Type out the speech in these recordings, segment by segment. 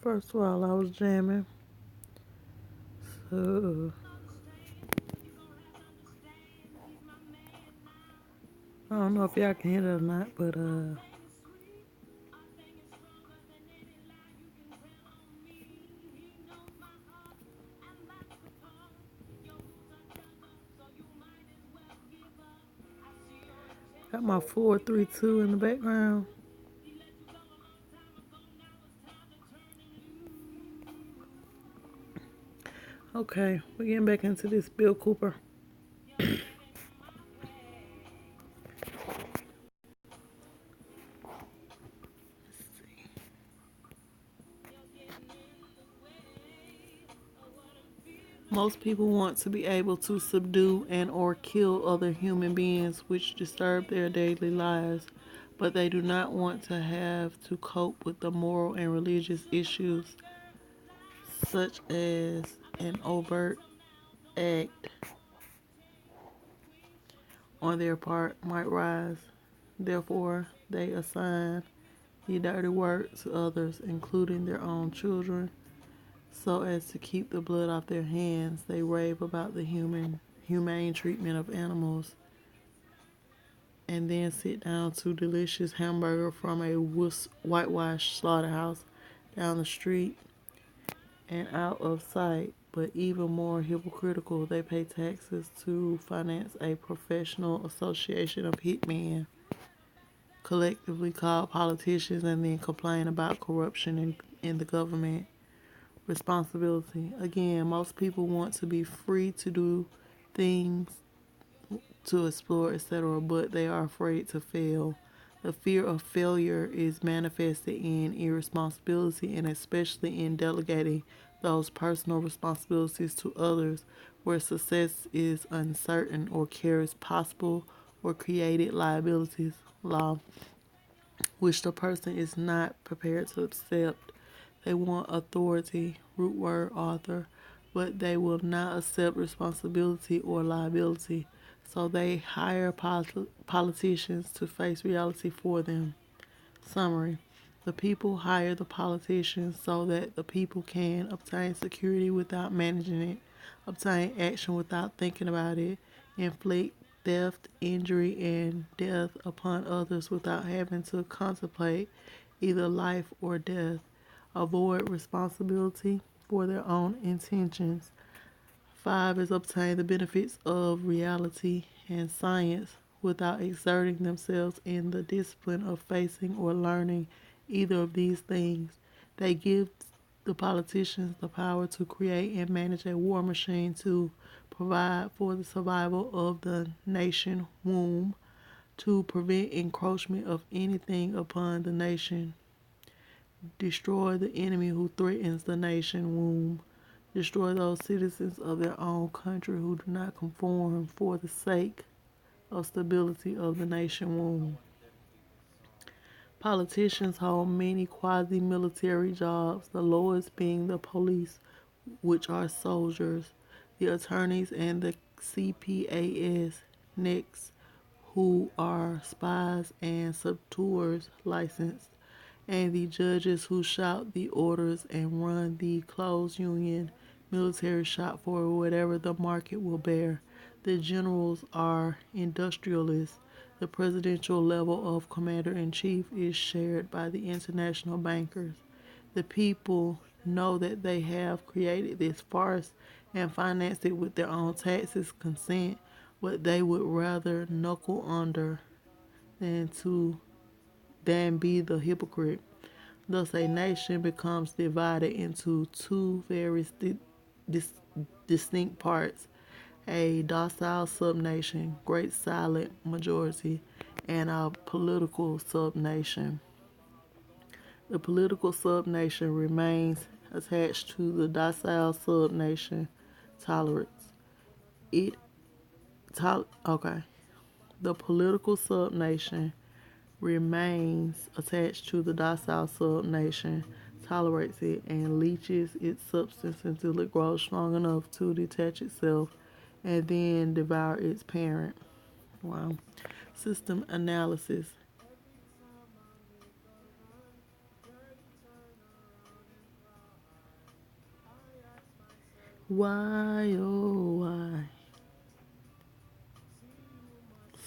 First of all, I was jamming. So, I don't know if y'all can hear it or not, but got my 432 in the background. Okay, we're getting back into this Bill Cooper. Most people want to be able to subdue and or kill other human beings which disturb their daily lives, but they do not want to have to cope with the moral and religious issues such as an overt act on their part might rise. Therefore, they assign the dirty work to others, including their own children, so as to keep the blood off their hands. They rave about the humane treatment of animals and then sit down to delicious hamburger from a whitewashed slaughterhouse down the street and out of sight. But even more hypocritical, they pay taxes to finance a professional association of hitmen, collectively called politicians, and then complain about corruption in the government. Responsibility. Again, most people want to be free to do things, to explore, etc., but they are afraid to fail. The fear of failure is manifested in irresponsibility and especially in delegating those personal responsibilities to others where success is uncertain or carries possible or created liabilities, law, which the person is not prepared to accept. They want authority, root word author, but they will not accept responsibility or liability. So they hire politicians to face reality for them. Summary. The people hire the politicians so that the people can obtain security without managing it, obtain action without thinking about it, inflict theft, injury, and death upon others without having to contemplate either life or death, avoid responsibility for their own intentions. 5 is obtain the benefits of reality and science without exerting themselves in the discipline of facing or learning either of these things. They give the politicians the power to create and manage a war machine to provide for the survival of the nation womb, to prevent encroachment of anything upon the nation, destroy the enemy who threatens the nation womb, destroy those citizens of their own country who do not conform for the sake of stability of the nation womb. Politicians hold many quasi-military jobs, the lowest being the police, which are soldiers, the attorneys and the CPAS, next, who are spies and saboteurs licensed, and the judges who shout the orders and run the closed union military shop for whatever the market will bear. The generals are industrialists. The presidential level of commander in chief is shared by the international bankers. The people know that they have created this farce and financed it with their own taxes consent, but they would rather knuckle under than to than be the hypocrite. Thus, a nation becomes divided into two very dis- distinct parts: a docile subnation, great silent majority, and a political subnation. The political subnation remains attached to the docile subnation tolerance. It okay. The political subnation remains attached to the docile subnation, tolerates it, and leaches its substance until it grows strong enough to detach itself and then devour its parent. Wow. System analysis. Why, oh, why?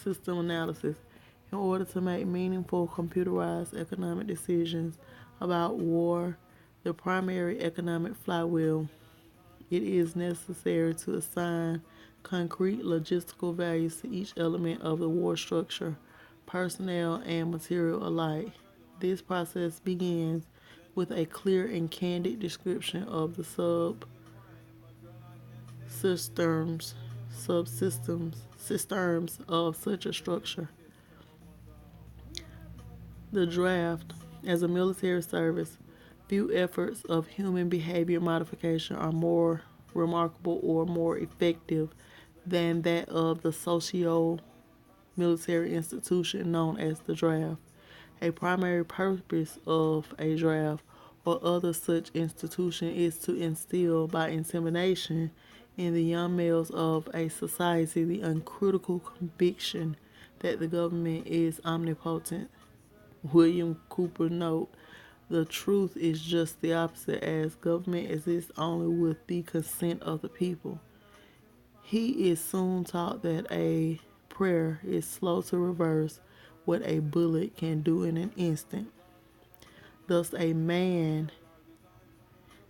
System analysis. In order to make meaningful computerized economic decisions about war, the primary economic flywheel, it is necessary to assign concrete logistical values to each element of the war structure, personnel and material alike. This process begins with a clear and candid description of the systems of such a structure. The draft, as a military service, few efforts of human behavior modification are more remarkable or more effective than that of the socio military institution known as the draft. A primary purpose of a draft or other such institution is to instill by intimidation in the young males of a society the uncritical conviction that the government is omnipotent. William Cooper note, the truth is just the opposite, as government exists only with the consent of the people. He is soon taught that a prayer is slow to reverse what a bullet can do in an instant. Thus, a man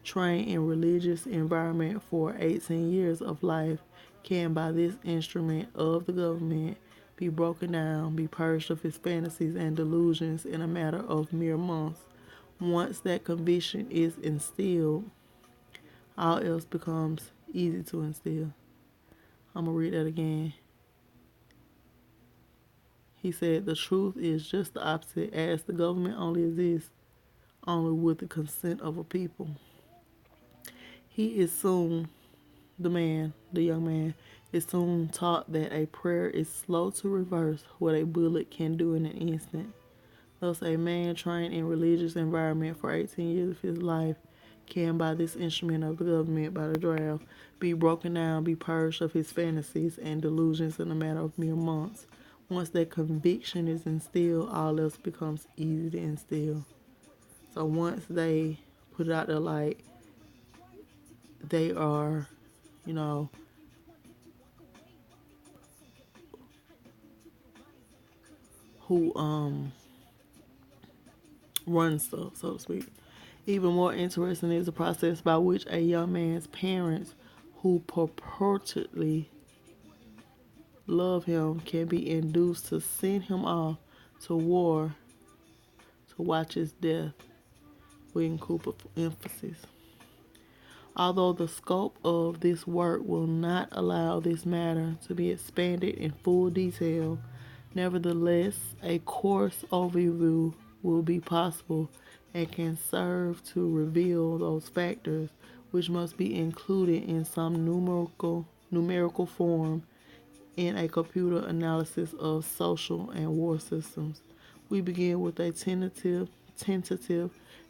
trained in religious environment for 18 years of life can, by this instrument of the government, be broken down, be purged of his fantasies and delusions in a matter of mere months. Once that conviction is instilled, all else becomes easy to instill. I'm going to read that again. He said, the truth is just the opposite, as the government only exists only with the consent of a people. He is soon, the young man, is soon taught that a prayer is slow to reverse what a bullet can do in an instant. Thus, a man trained in religious environment for 18 years of his life can, by this instrument of the government, by the draft, be broken down, be purged of his fantasies and delusions in a matter of mere months. Once that conviction is instilled, all else becomes easy to instill. So once they put it out there like they are, you know, who run stuff, so to speak. Even more interesting is the process by which a young man's parents, who purportedly love him, can be induced to send him off to war to watch his death. William Cooper emphasis. Although the scope of this work will not allow this matter to be expanded in full detail, nevertheless, a coarse overview will be possible and can serve to reveal those factors which must be included in some numerical form in a computer analysis of social and war systems. We begin with a tentative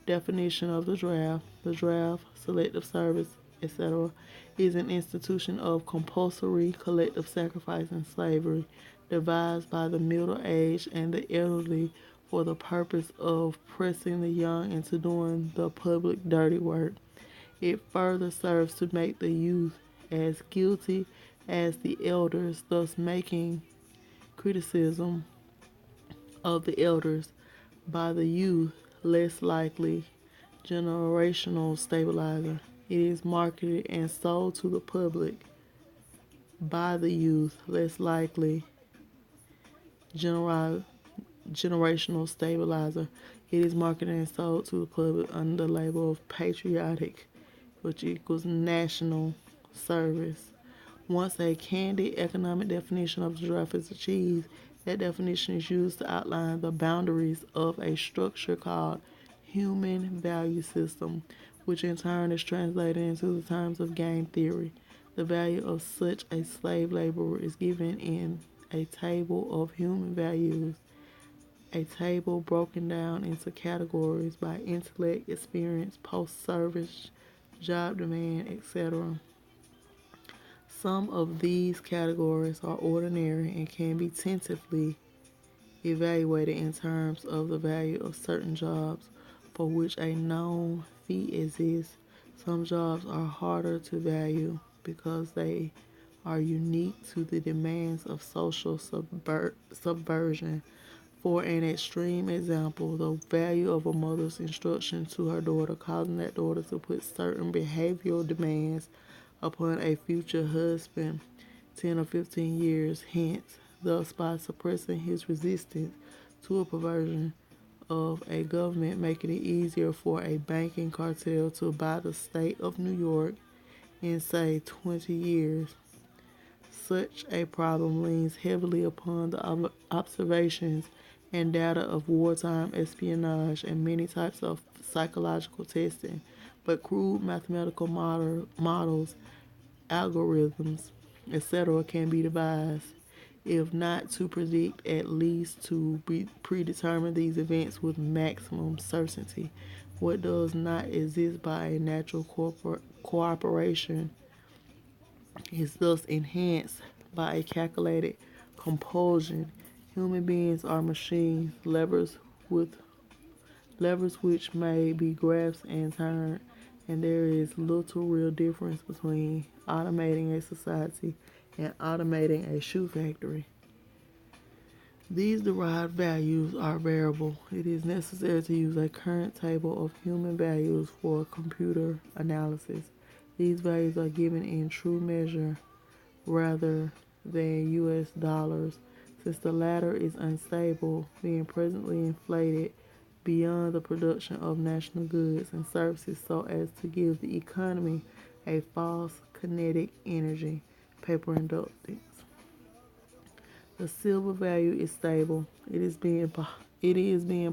definition of the draft. The draft, selective service, etc., is an institution of compulsory collective sacrifice and slavery devised by the middle-aged and the elderly for the purpose of pressing the young into doing the public dirty work. It further serves to make the youth as guilty as the elders, thus making criticism of the elders by the youth less likely. Generational stabilizer. It is marketed and sold to the public by the youth less likely. Generational stabilizer. It is marketed and sold to the public under the label of patriotic, which equals national service. Once a candid economic definition of the draft is achieved, that definition is used to outline the boundaries of a structure called human value system, which in turn is translated into the terms of game theory. The value of such a slave laborer is given in a table of human values, a table broken down into categories by intellect, experience, post-service, job demand, etc. Some of these categories are ordinary and can be tentatively evaluated in terms of the value of certain jobs for which a known fee exists. Some jobs are harder to value because they are unique to the demands of social subversion. For an extreme example, the value of a mother's instruction to her daughter, causing that daughter to put certain behavioral demands upon a future husband 10 or 15 years hence, thus by suppressing his resistance to a perversion of a government, making it easier for a banking cartel to buy the state of New York in, say, 20 years. Such a problem leans heavily upon the observations and data of wartime espionage and many types of psychological testing, but crude mathematical models, algorithms, etc., can be devised, if not to predict, at least to predetermine these events with maximum certainty. What does not exist by a natural cooperation is thus enhanced by a calculated compulsion. Human beings are machines, levers which may be grasped and turned, and there is little real difference between automating a society and automating a shoe factory. These derived values are variable. It is necessary to use a current table of human values for computer analysis. These values are given in true measure rather than US dollars, since the latter is unstable, being presently inflated beyond the production of national goods and services so as to give the economy a false kinetic energy. Paper inductance. The silver value is stable. It is being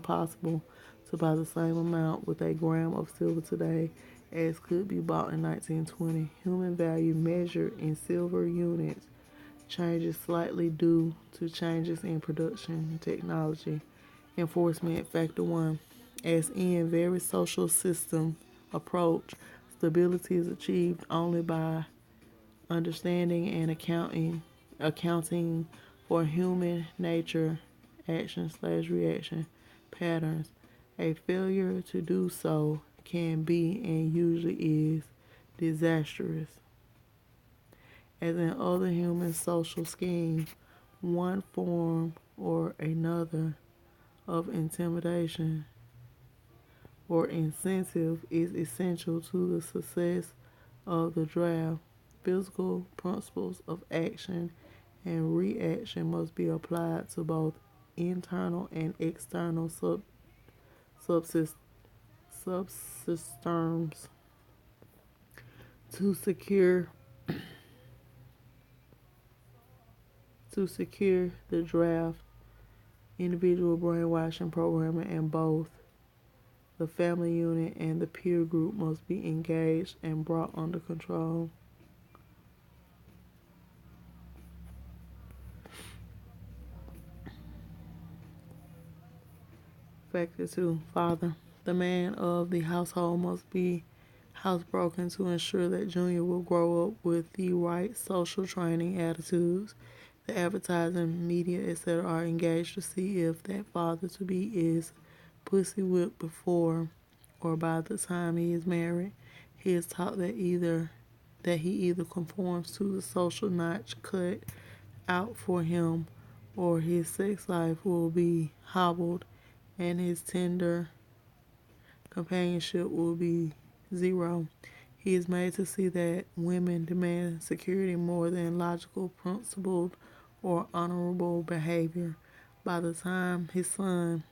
possible to buy the same amount with a gram of silver today as could be bought in 1920. Human value measured in silver units changes slightly due to changes in production technology. Enforcement factor 1. As in very social system approach, stability is achieved only by understanding and accounting for human nature, action/reaction patterns. A failure to do so can be and usually is disastrous. As in other human social schemes, one form or another of intimidation or incentive is essential to the success of the draft. Physical principles of action and reaction must be applied to both internal and external subsystems to secure the draft. Individual brainwashing programming and both the family unit and the peer group must be engaged and brought under control. Factor 2. Father. The man of the household must be housebroken to ensure that Junior will grow up with the right social training attitudes. The advertising, media, etc. are engaged to see if that father-to-be is pussy whipped before or by the time he is married. He is taught that he either conforms to the social notch cut out for him or his sex life will be hobbled and his tender companionship will be zero. He is made to see that women demand security more than logical, principled, or honorable behavior. By the time his son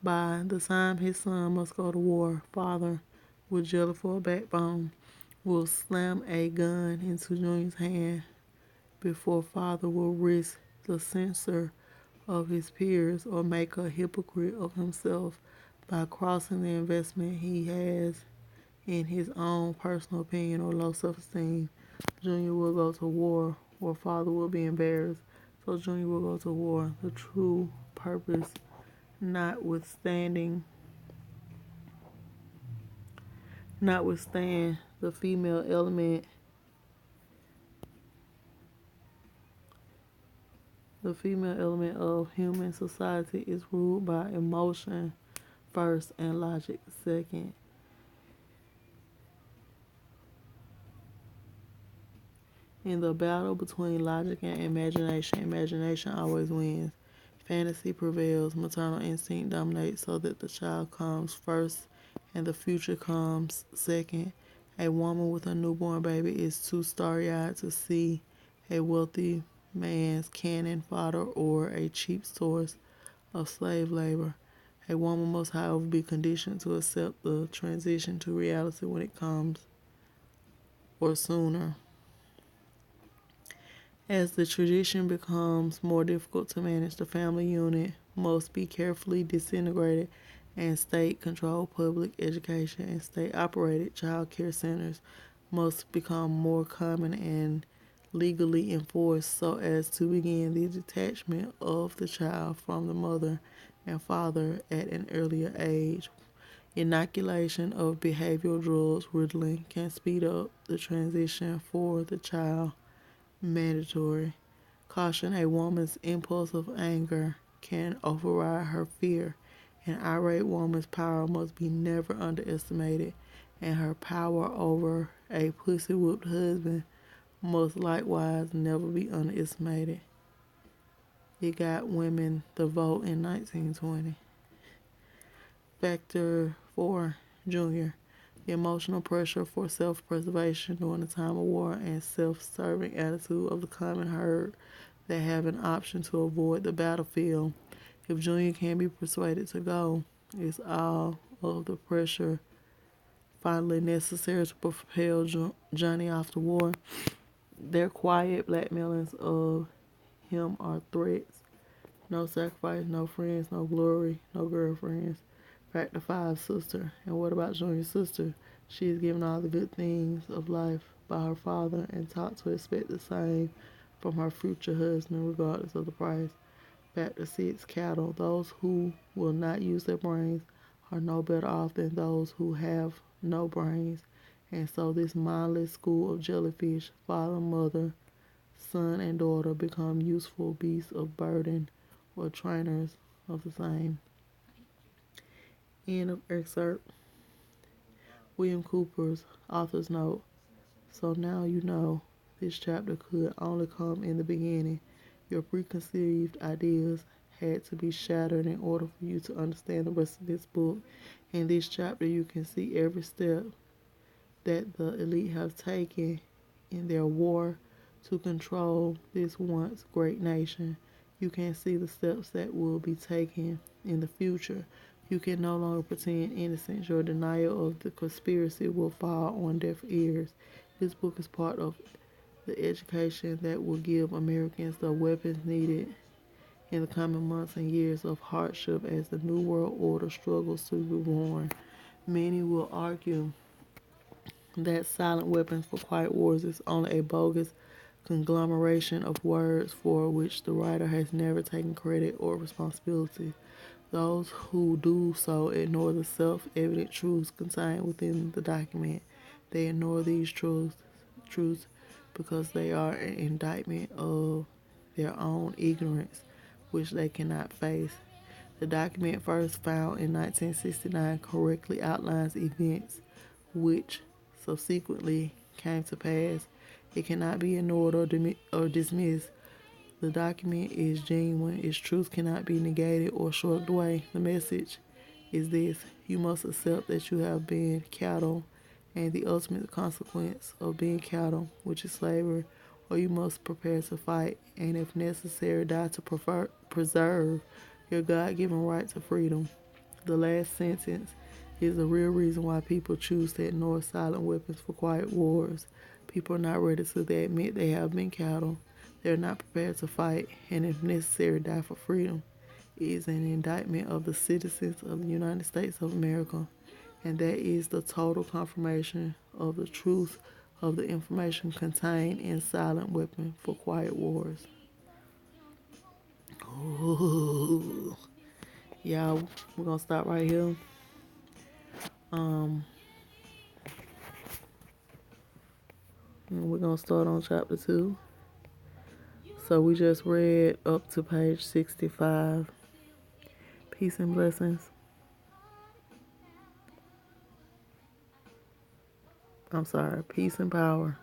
must go to war, father, with jelly for a backbone, will slam a gun into Junior's hand before father will risk the censor of his peers or make a hypocrite of himself by crossing the investment he has in his own personal opinion or low self-esteem. Junior will go to war or father will be embarrassed. So Junior will go to war. The true purpose notwithstanding the female element of human society is ruled by emotion first and logic second. In the battle between logic and imagination, imagination always wins. Fantasy prevails, maternal instinct dominates so that the child comes first and the future comes second. A woman with a newborn baby is too starry eyed to see a wealthy man's cannon fodder or a cheap source of slave labor. A woman must, however, be conditioned to accept the transition to reality when it comes, or sooner. As the tradition becomes more difficult to manage, the family unit must be carefully disintegrated, and state-controlled public education and state-operated child care centers must become more common and legally enforced so as to begin the detachment of the child from the mother and father at an earlier age. Inoculation of behavioral drugs, Ritalin, can speed up the transition for the child. Mandatory. Caution: a woman's impulse of anger can override her fear. An irate woman's power must be never underestimated, and her power over a pussy whooped husband must likewise never be underestimated. It got women the vote in 1920. Factor 4. Junior. The emotional pressure for self-preservation during the time of war and self-serving attitude of the common herd that have an option to avoid the battlefield. If Junior can be persuaded to go, it's all of the pressure finally necessary to propel Johnny off to war. Their quiet blackmailings of him are threats. No sacrifice, no friends, no glory, no girlfriends. Factor 5. Sister. And what about Junior's sister? She is given all the good things of life by her father and taught to expect the same from her future husband regardless of the price. Factor 6. Cattle. Those who will not use their brains are no better off than those who have no brains. And so this mindless school of jellyfish, father, mother, son, and daughter become useful beasts of burden or trainers of the same. End of excerpt. William Cooper's author's note. So now you know this chapter could only come in the beginning. Your preconceived ideas had to be shattered in order for you to understand the rest of this book. In this chapter, you can see every step that the elite have taken in their war to control this once great nation. You can see the steps that will be taken in the future. You can no longer pretend innocence. Your denial of the conspiracy will fall on deaf ears. This book is part of the education that will give Americans the weapons needed in the coming months and years of hardship as the New World Order struggles to be born. Many will argue that silent weapons for quiet wars is only a bogus conglomeration of words for which the writer has never taken credit or responsibility. Those who do so ignore the self-evident truths contained within the document. They ignore these truths because they are an indictment of their own ignorance, which they cannot face. The document, first found in 1969, correctly outlines events which subsequently came to pass. It cannot be ignored or dismissed. The document is genuine. Its truth cannot be negated or shrugged away. The message is this: you must accept that you have been cattle and the ultimate consequence of being cattle, which is slavery, or you must prepare to fight and, if necessary, die to preserve your God-given right to freedom. The last sentence is the real reason why people choose to ignore silent weapons for quiet wars. People are not ready to admit they have been cattle. They're not prepared to fight and, if necessary, die for freedom. It is an indictment of the citizens of the United States of America, and that is the total confirmation of the truth of the information contained in Silent Weapon for Quiet Wars. Ooh. Y'all, we're gonna stop right here. And we're gonna start on chapter 2. So we just read up to page 65. Peace and blessings. I'm sorry, peace and power.